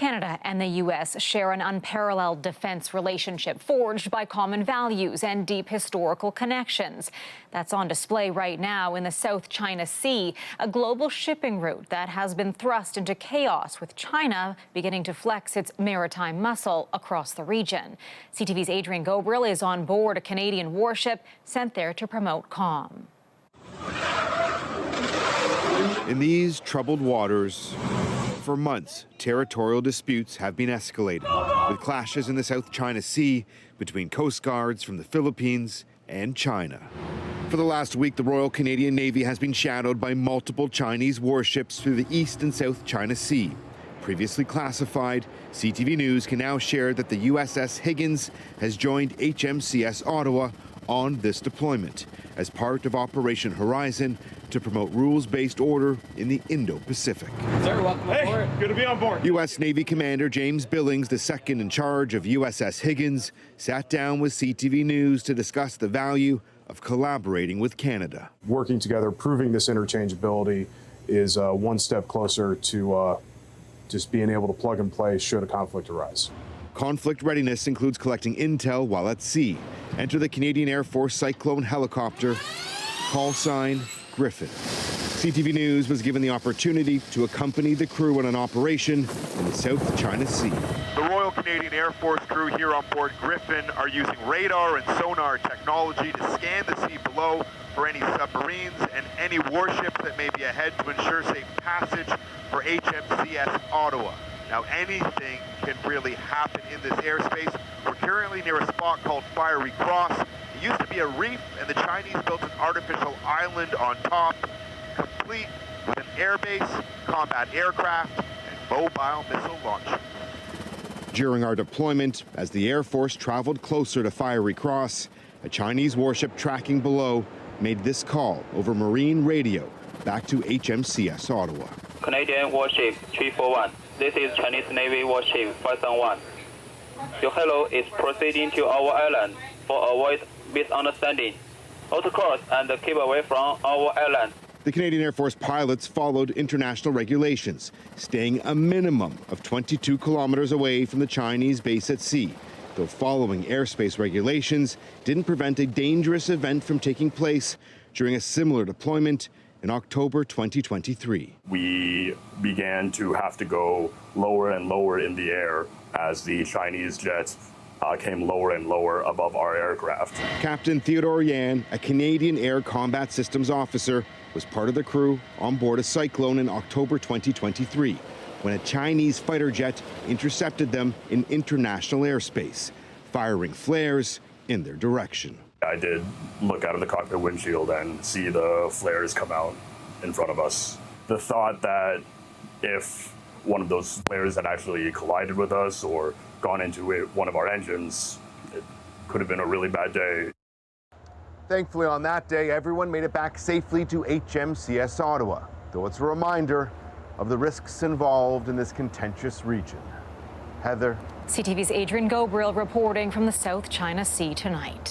Canada and the U.S. share an unparalleled defense relationship forged by common values and deep historical connections. That's on display right now in the South China Sea, a global shipping route that has been thrust into chaos, with China beginning to flex its maritime muscle across the region. CTV's Adrian Ghobrial is on board a Canadian warship sent there to promote calm. In these troubled waters, for months, territorial disputes have been escalating, with clashes in the South China Sea between coast guards from the Philippines and China. For the last week, the Royal Canadian Navy has been shadowed by multiple Chinese warships through the East and South China Sea. Previously classified, CTV News can now share that the USS Higgins has joined HMCS Ottawa on this deployment as part of Operation Horizon to promote rules-based order in the Indo-Pacific. Sir, welcome aboard. Good to be on board. U.S. Navy Commander James Billings, the second in charge of USS Higgins, sat down with CTV News to discuss the value of collaborating with Canada. Working together, proving this interchangeability is one step closer to just being able to plug and play should a conflict arise. Conflict readiness includes collecting intel while at sea. Enter the Canadian Air Force Cyclone helicopter, call sign Griffin. CTV News was given the opportunity to accompany the crew on an operation in the South China Sea. The Royal Canadian Air Force crew here on board Griffin are using radar and sonar technology to scan the sea below for any submarines and any warships that may be ahead to ensure safe passage for HMCS Ottawa. Now, anything can really happen in this airspace. We're currently near a spot called Fiery Cross. It used to be a reef, and the Chinese built an artificial island on top, complete with an airbase, combat aircraft, and mobile missile launch. During our deployment, as the Air Force traveled closer to Fiery Cross, a Chinese warship tracking below made this call over marine radio back to HMCS Ottawa. Canadian warship 341. This is Chinese Navy warship 571. Your hello is proceeding to our island for avoid misunderstanding. Autocross and keep away from our island. The Canadian Air Force pilots followed international regulations, staying a minimum of 22 kilometers away from the Chinese base at sea, though following airspace regulations didn't prevent a dangerous event from taking place during a similar deployment in October 2023. We began to have to go lower and lower in the air as the Chinese jets came lower and lower above our aircraft. Captain Theodore Yan, a Canadian Air Combat Systems officer, was part of the crew on board a Cyclone in October 2023, when a Chinese fighter jet intercepted them in international airspace, firing flares in their direction. I did look out of the cockpit windshield and see the flares come out in front of us. The thought that if one of those flares had actually collided with us or gone into one of our engines, it could have been a really bad day. Thankfully, on that day, everyone made it back safely to HMCS Ottawa, though it's a reminder of the risks involved in this contentious region. Heather. CTV's Adrian Ghobrial reporting from the South China Sea tonight.